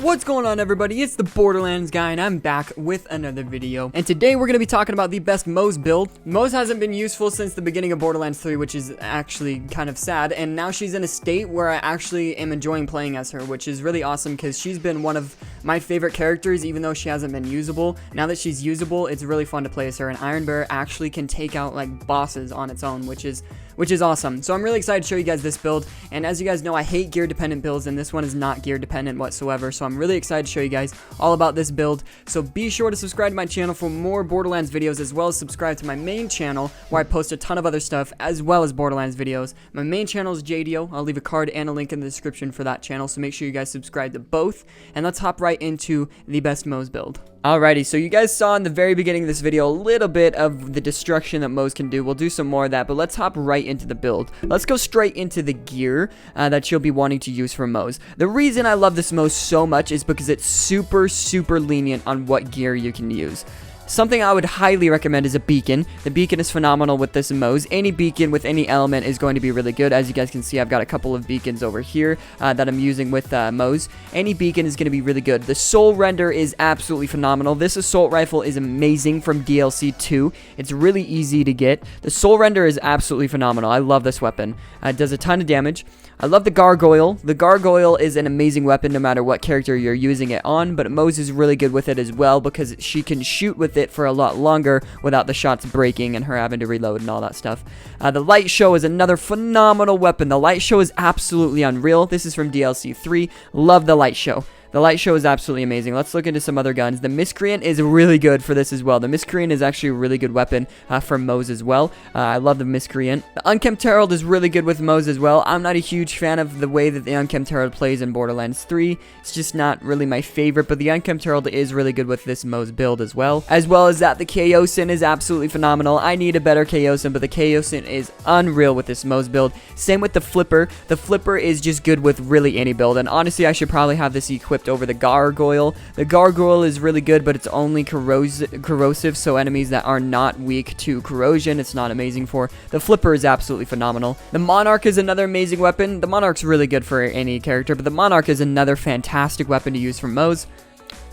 What's going on, everybody? It's the Borderlands Guy, and I'm back with another video. And today we're going to be talking about the best Moze build. Moze hasn't been useful since the beginning of Borderlands 3, which is actually kind of sad. And now she's in a state where I actually am enjoying playing as her, which is really awesome because she's been one of my favorite characters, even though she hasn't been usable. Now that she's usable, it's really fun to play as her. And Iron Bear actually can take out like bosses on its own, which is awesome. So I'm really excited to show you guys this build. And as you guys know, I hate gear dependent builds, and this one is not gear dependent whatsoever. So I'm really excited to show you guys all about this build. So be sure to subscribe to my channel for more Borderlands videos, as well as subscribe to my main channel where I post a ton of other stuff as well as Borderlands videos. My main channel is JDYO. I'll leave a card and a link in the description for that channel, so make sure you guys subscribe to both. And let's hop right into the best Moze build. Alrighty, so you guys saw in the very beginning of this video a little bit of the destruction that Moze can do. We'll do some more of that, but let's hop right into the build. Let's go straight into the gear that you'll be wanting to use for Moze. The reason I love this Moze so much is because it's super lenient on what gear you can use. Something I would highly recommend is a beacon. The beacon is phenomenal with this Moze. Any beacon with any element is going to be really good. As you guys can see, I've got a couple of beacons over here that I'm using with Moze. Any beacon is going to be really good. The soul render is absolutely phenomenal. This assault rifle is amazing from DLC 2. It's really easy to get. The soul render is absolutely phenomenal. I love this weapon. It does a ton of damage. I love the gargoyle. The gargoyle is an amazing weapon no matter what character you're using it on, but Moze is really good with it as well because she can shoot with it for a lot longer without the shots breaking and her having to reload and all that stuff. The light show is another phenomenal weapon. The light show is absolutely unreal. This is from DLC 3. Love the light show. The light show is absolutely amazing. Let's look into some other guns. The Miscreant is really good for this as well. The Miscreant is actually a really good weapon for Moze as well. I love the Miscreant. The Unkempt Herald is really good with Moze as well. I'm not a huge fan of the way that the Unkempt Herald plays in Borderlands 3. It's just not really my favorite, but the Unkempt Herald is really good with this Moze build as well. As well as that, the Chaosin is absolutely phenomenal. I need a better Chaosin, but the Chaosin is unreal with this Moze build. Same with the Flipper. The Flipper is just good with really any build, and honestly, I should probably have this equipped over the gargoyle. The gargoyle is really good, but it's only corrosive, so enemies that are not weak to corrosion, it's not amazing for. The Flipper is absolutely phenomenal. The Monarch is another amazing weapon. The Monarch's really good for any character, but the Monarch is another fantastic weapon to use for Moze.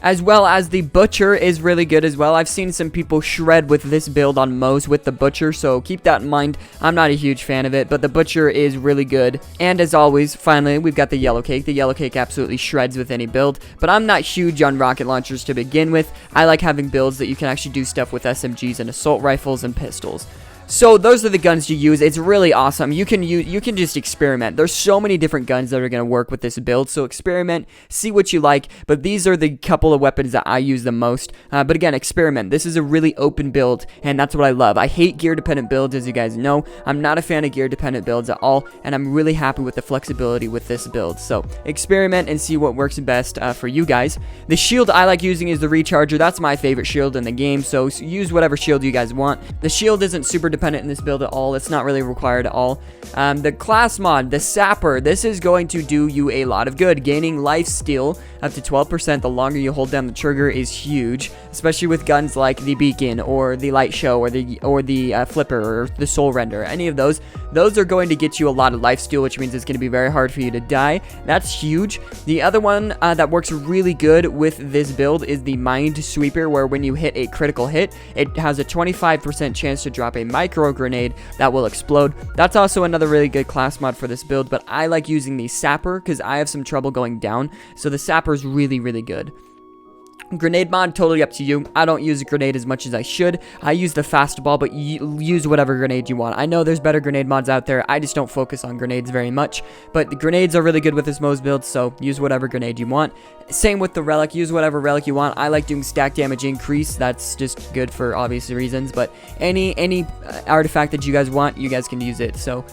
As well as the Butcher is really good as well. I've seen some people shred with this build on Moze with the Butcher, so keep that in mind. I'm not a huge fan of it, but the Butcher is really good. And as always, finally, we've got the Yellow Cake. The Yellow Cake absolutely shreds with any build, but I'm not huge on rocket launchers to begin with. I like having builds that you can actually do stuff with SMGs and assault rifles and pistols. So those are the guns you use. It's really awesome. You can just experiment. There's so many different guns that are going to work with this build, so experiment, see what you like, but these are the couple of weapons that I use the most. But again, experiment. This is a really open build, and that's what I love. I hate gear dependent builds, as you guys know. I'm not a fan of gear dependent builds at all, and I'm really happy with the flexibility with this build. So experiment and see what works best for you guys. The shield I like using is the Recharger. That's my favorite shield in the game, so use whatever shield you guys want. The shield isn't super dependent in this build at all. It's not really required at all. The class mod, the Sapper, this is going to do you a lot of good. Gaining life steal up to 12% the longer you hold down the trigger is huge, especially with guns like the Beacon or the Light Show or the Flipper or the Soul Render. Any of those are going to get you a lot of life steal, which means it's going to be very hard for you to die. That's huge. The other one that works really good with this build is the Mind Sweeper, where when you hit a critical hit, it has a 25% chance to drop a micro grenade that will explode. That's also another really good class mod for this build, but I like using the Sapper because I have some trouble going down, so the Sapper is really good. Grenade mod, totally up to you. I don't use a grenade as much as I should. I use the fastball, but use whatever grenade you want. I know there's better grenade mods out there. I just don't focus on grenades very much, but the grenades are really good with this Moze build, so use whatever grenade you want. Same with the relic. Use whatever relic you want. I like doing stack damage increase. That's just good for obvious reasons, but any artifact that you guys want, you guys can use it. So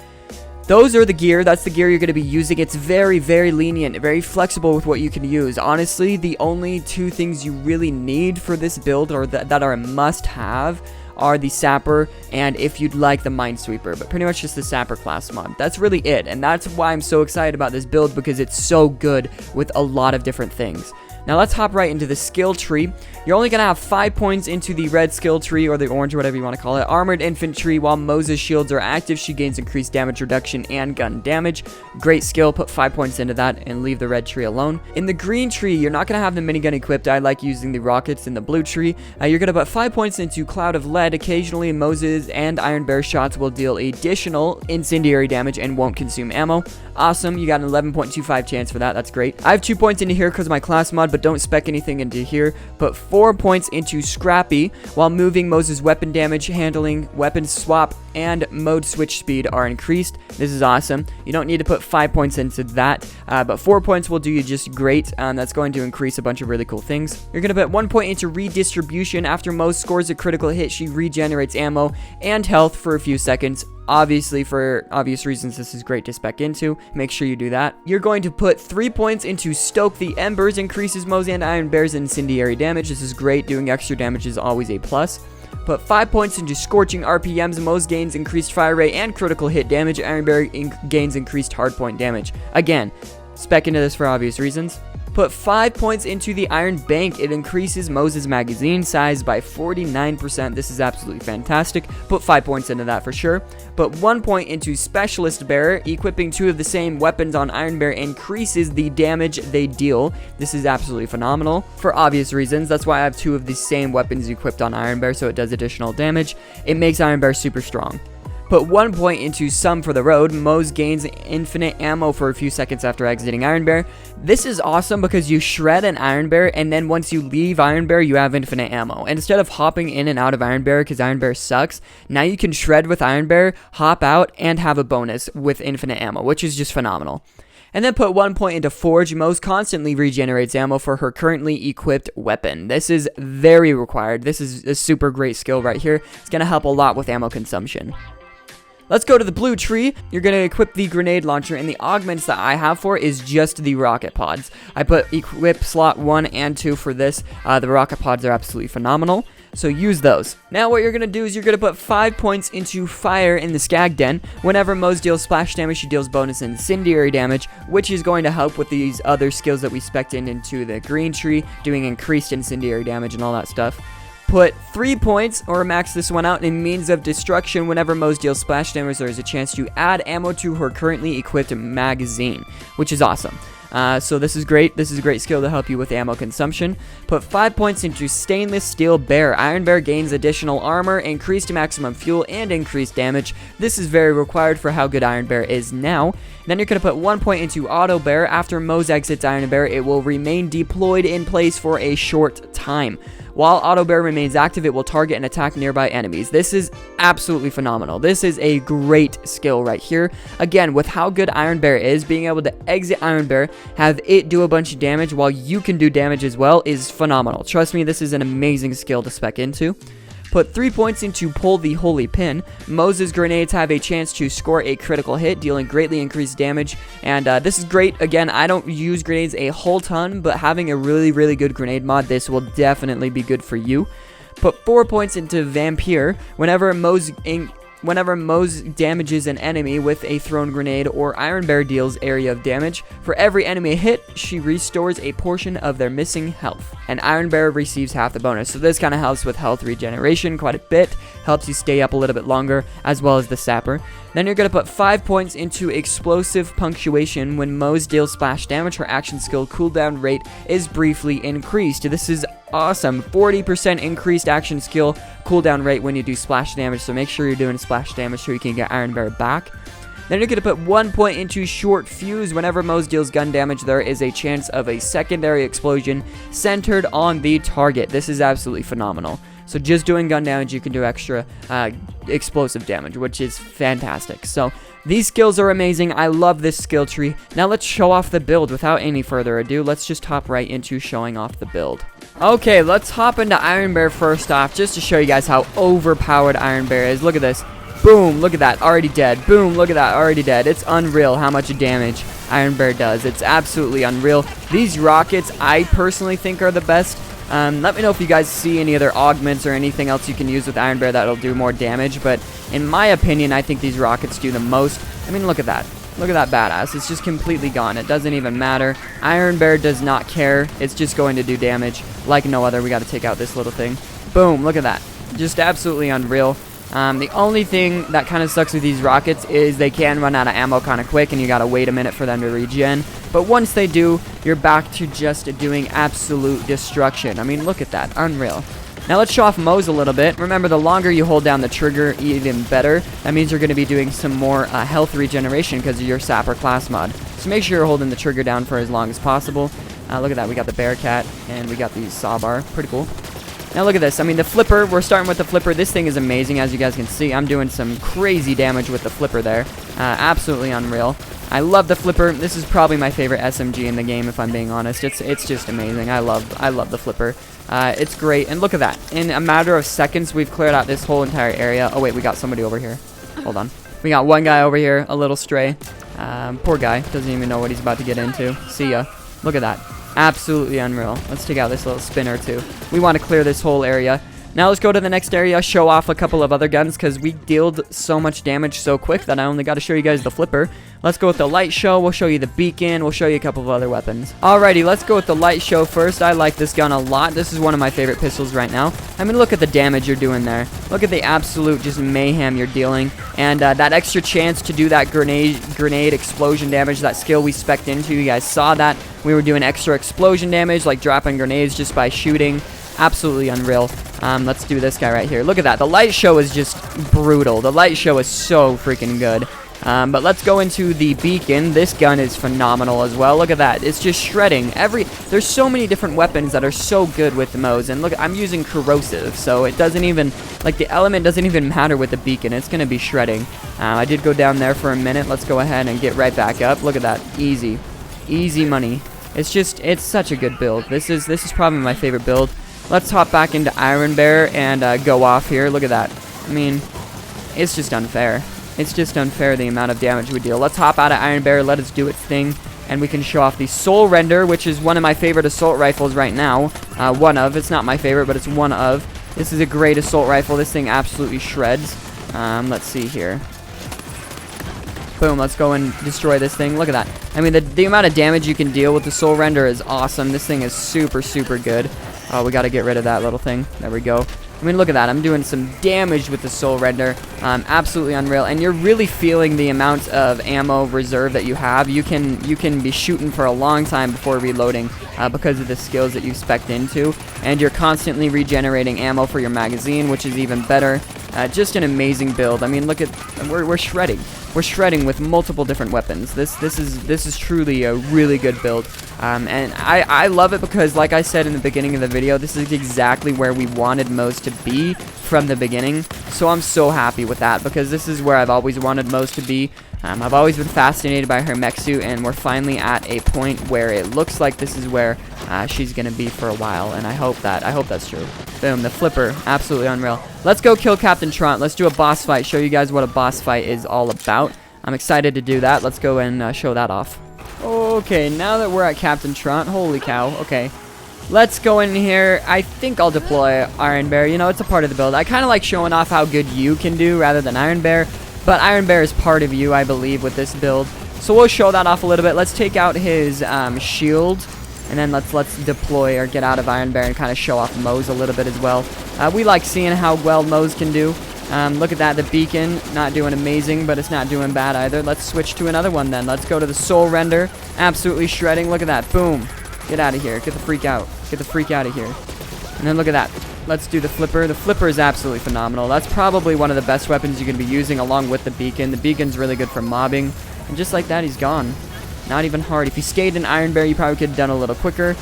those are the gear. That's the gear you're going to be using. It's very lenient, very flexible with what you can use. Honestly, the only two things you really need for this build, or that are a must-have, are the Sapper and, if you'd like, the Minesweeper, but pretty much just the Sapper class mod. That's really it, and that's why I'm so excited about this build, because it's so good with a lot of different things. Now let's hop right into the skill tree. You're only going to have 5 points into the red skill tree, or the orange, whatever you want to call it. Armored infantry. While Moze's shields are active, she gains increased damage reduction and gun damage. Great skill. Put 5 points into that and leave the red tree alone. In the green tree, you're not going to have the minigun equipped. I like using the rockets. In the blue tree, you're going to put 5 points into Cloud of Lead. Occasionally, Moze's and Iron Bear shots will deal additional incendiary damage and won't consume ammo. Awesome. You got an 11.25 chance for that. That's great. I have 2 points into here because of my class mod, but don't spec anything into here. Put 4 points into Scrappy. While moving, Moze's weapon damage, handling, weapon swap, and mode switch speed are increased. This is awesome. You don't need to put 5 points into that, but 4 points will do you just great. That's going to increase a bunch of really cool things. You're going to put 1 point into redistribution. After Moze scores a critical hit, she regenerates ammo and health for a few seconds. Obviously, for obvious reasons, this is great to spec into. Make sure you do that. You're going to put 3 points into Stoke the Embers. Increases Moze and Iron Bear's incendiary damage. This is great. Doing extra damage is always a plus. Put 5 points into Scorching RPMs. Moze gains increased fire rate and critical hit damage. Iron Bear gains increased hardpoint damage. Again, spec into this for obvious reasons. Put 5 points into the Iron Bank. It increases Moze's magazine size by 49%. This is absolutely fantastic. Put 5 points into that for sure. Put 1 point into Specialist Bearer. Equipping 2 of the same weapons on Iron Bear increases the damage they deal. This is absolutely phenomenal for obvious reasons. That's why I have 2 of the same weapons equipped on Iron Bear, so it does additional damage. It makes Iron Bear super strong. Put 1 point into Some for the Road. Moze gains infinite ammo for a few seconds after exiting Iron Bear. This is awesome because you shred an Iron Bear, and then once you leave Iron Bear, you have infinite ammo. And instead of hopping in and out of Iron Bear because Iron Bear sucks, now you can shred with Iron Bear, hop out, and have a bonus with infinite ammo, which is just phenomenal. And then put 1 point into Forge. Moze constantly regenerates ammo for her currently equipped weapon. This is very required. This is a super great skill right here. It's going to help a lot with ammo consumption. Let's go to the blue tree. You're going to equip the grenade launcher, and the augments that I have for is just the rocket pods. I put equip slot 1 and 2 for this. The rocket pods are absolutely phenomenal, so use those. Now what you're going to do is you're going to put 5 points into Fire in the Skag Den. Whenever Moze deals splash damage, she deals bonus incendiary damage, which is going to help with these other skills that we spec'd into the green tree, doing increased incendiary damage and all that stuff. Put 3 points, or max this one out, in Means of Destruction. Whenever Moze deals splash damage, there is a chance to add ammo to her currently equipped magazine, which is awesome. So this is great. This is a great skill to help you with ammo consumption. Put 5 points into Stainless Steel Bear. Iron Bear gains additional armor, increased maximum fuel, and increased damage. This is very required for how good Iron Bear is now. Then you're going to put 1 point into Auto Bear. After Moze exits Iron Bear, it will remain deployed in place for a short time. While Auto Bear remains active, it will target and attack nearby enemies. This is absolutely phenomenal. This is a great skill right here. Again, with how good Iron Bear is, being able to exit Iron Bear, have it do a bunch of damage while you can do damage as well is phenomenal. Trust me, this is an amazing skill to spec into. Put 3 points into Pull the Holy Pin. Moze's grenades have a chance to score a critical hit, dealing greatly increased damage. And this is great. Again, I don't use grenades a whole ton, but having a really good grenade mod, this will definitely be good for you. Put 4 points into Vampire. Whenever Moze damages an enemy with a thrown grenade, or Iron Bear deals area of damage, for every enemy hit, she restores a portion of their missing health, and Iron Bear receives half the bonus. So this kind of helps with health regeneration quite a bit, helps you stay up a little bit longer, as well as the Sapper. Then you're going to put 5 points into Explosive Punctuation. When Moze deals splash damage, her action skill cooldown rate is briefly increased. This is awesome. 40% increased action skill cooldown rate when you do splash damage, so make sure you're doing splash damage so you can get Iron Bear back. Then you're going to put 1 point into Short Fuse. Whenever Moze deals gun damage, there is a chance of a secondary explosion centered on the target. This is absolutely phenomenal. So just doing gun damage, you can do extra explosive damage, which is fantastic. So these skills are amazing. I love this skill tree. Now let's show off the build. Without any further ado, let's just hop right into showing off the build. Okay, let's hop into Iron Bear first off, just to show you guys how overpowered Iron Bear is. Look at this. Boom, look at that, already dead. Boom, look at that, already dead. It's unreal how much damage Iron Bear does. It's absolutely unreal. These rockets, I personally think, are the best. Let me know if you guys see any other augments or anything else you can use with Iron Bear that'll do more damage, but in my opinion, I think these rockets do the most. I mean, look at that. Look at that badass. It's just completely gone. It doesn't even matter. Iron Bear does not care. It's just going to do damage like no other. We got to take out this little thing. Boom. Look at that. Just absolutely unreal. The only thing that kind of sucks with these rockets is they can run out of ammo kind of quick, and you got to wait a minute for them to regen. But once they do, you're back to just doing absolute destruction. I mean, look at that. Unreal. Now let's show off Moze a little bit. Remember, the longer you hold down the trigger, even better. That means you're going to be doing some more health regeneration because of your Sapper class mod. So make sure you're holding the trigger down for as long as possible. Look at that. We got the Bearcat, and we got the Sawbar. Pretty cool. Now look at this. I mean, the flipper, we're starting with the flipper. This thing is amazing, as you guys can see. I'm doing some crazy damage with the flipper there. Absolutely unreal. I love the flipper. This is probably my favorite SMG in the game, if I'm being honest. It's just amazing. I love the flipper. It's great. And look at that. In a matter of seconds, we've cleared out this whole entire area. Oh, wait, we got somebody over here. Hold on. We got one guy over here, a little stray. Poor guy. Doesn't even know what he's about to get into. See ya. Look at that. Absolutely unreal. Let's take out this little spinner too. We want to clear this whole area. Now let's go to the next area, show off a couple of other guns, because we dealt so much damage so quick that I only got to show you guys the flipper. Let's go with the light show. We'll show you the beacon. We'll show you a couple of other weapons. Alrighty, let's go with the light show first. I like this gun a lot. This is one of my favorite pistols right now. I mean, look at the damage you're doing there. Look at the absolute just mayhem you're dealing. And that extra chance to do that grenade explosion damage, that skill we spec'd into. You guys saw that. We were doing extra explosion damage, like dropping grenades just by shooting. Absolutely unreal. Let's do this guy right here. Look at that. The light show is just brutal. The light show is so freaking good. But let's go into the beacon. This gun is phenomenal as well. Look at that. It's just shredding. There's so many different weapons that are so good with the Moze. And look, I'm using corrosive, so it doesn't even, like, the element doesn't even matter with the beacon. It's going to be shredding. I did go down there for a minute. Let's go ahead and get right back up. Look at that. Easy. Easy money. It's such a good build. This is probably my favorite build. Let's hop back into Iron Bear and go off here. Look at that. I mean, it's just unfair. It's just unfair the amount of damage we deal. Let's hop out of Iron Bear, let it do its thing, and we can show off the Soul Render, which is one of my favorite assault rifles right now. One of. It's not my favorite, but it's one of. This is a great assault rifle. This thing absolutely shreds. Let's see here. Boom, let's go and destroy this thing. Look at that. I mean, the amount of damage you can deal with the Soul Render is awesome. This thing is super, super good. Oh, we got to get rid of that little thing. There we go. I mean, look at that. I'm doing some damage with the Soul Render. Absolutely unreal. And you're really feeling the amount of ammo reserve that you have. You can be shooting for a long time before reloading because of the skills that you spec'd into. And you're constantly regenerating ammo for your magazine, which is even better. Just an amazing build. I mean, look at, we're shredding. We're shredding with multiple different weapons. This is truly a really good build. And I love it because, like I said in the beginning of the video, this is exactly where we wanted Moze to be from the beginning. So I'm so happy with that because this is where I've always wanted Moze to be. I've always been fascinated by her mech suit, and we're finally at a point where it looks like this is where she's gonna be for a while, and I hope that's true. Boom, the flipper, absolutely unreal. Let's go kill Captain Trant. Let's do a boss fight, show you guys what a boss fight is all about. I'm excited to do that. Let's go and show that off. Okay, now that we're at Captain Trant, holy cow, okay. Let's go in here. I think I'll deploy Iron Bear. You know, it's a part of the build. I kind of like showing off how good you can do rather than Iron Bear. But Iron Bear is part of you, I believe, with this build. So we'll show that off a little bit. Let's take out his shield. And then let's deploy or get out of Iron Bear and kind of show off Moze a little bit as well. We like seeing how well Moze can do. Look at that. The beacon, not doing amazing, but it's not doing bad either. Let's switch to another one then. Let's go to the Soul Render. Absolutely shredding. Look at that. Boom. Get out of here. Get the freak out. Get the freak out of here. And then look at that. Let's do the flipper. The flipper is absolutely phenomenal. That's probably one of the best weapons you can be using along with the beacon. The beacon's really good for mobbing. And just like that, he's gone. Not even hard. If you stayed in Iron Bear, you probably could have done a little quicker.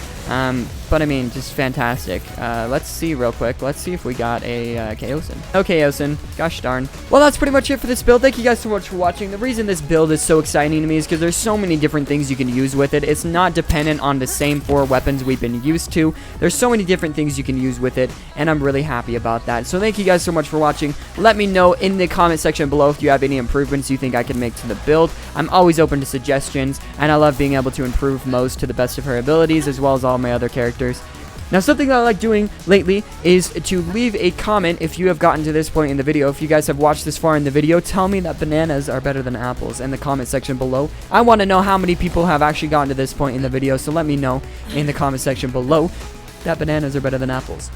But I mean, just fantastic. Let's see real quick. Let's see if we got a Chaosin. No Chaosin. Gosh darn. Well, that's pretty much it for this build. Thank you guys so much for watching. The reason this build is so exciting to me is because there's so many different things you can use with it. It's not dependent on the same 4 weapons we've been used to. There's so many different things you can use with it, and I'm really happy about that. So thank you guys so much for watching. Let me know in the comment section below if you have any improvements you think I can make to the build. I'm always open to suggestions, and I love being able to improve Moze to the best of her abilities, as well as all my other characters. Now, something that I like doing lately is to leave a comment if you have gotten to this point in the video. If you guys have watched this far in the video, tell me that bananas are better than apples in the comment section below. I want to know how many people have actually gotten to this point in the video, so let me know in the comment section below that bananas are better than apples.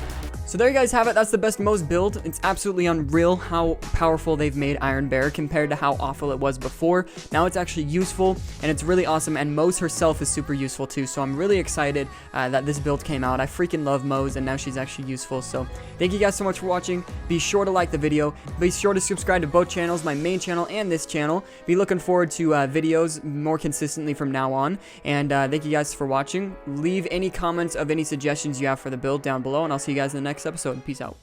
So there you guys have it. That's the best Moze build. It's absolutely unreal how powerful they've made Iron Bear compared to how awful it was before. Now it's actually useful, and it's really awesome, and Moze herself is super useful too, so I'm really excited that this build came out. I freaking love Moze, and now she's actually useful, so thank you guys so much for watching. Be sure to like the video. Be sure to subscribe to both channels, my main channel and this channel. Be looking forward to videos more consistently from now on, and thank you guys for watching. Leave any comments of any suggestions you have for the build down below, and I'll see you guys in the next episode. Peace out.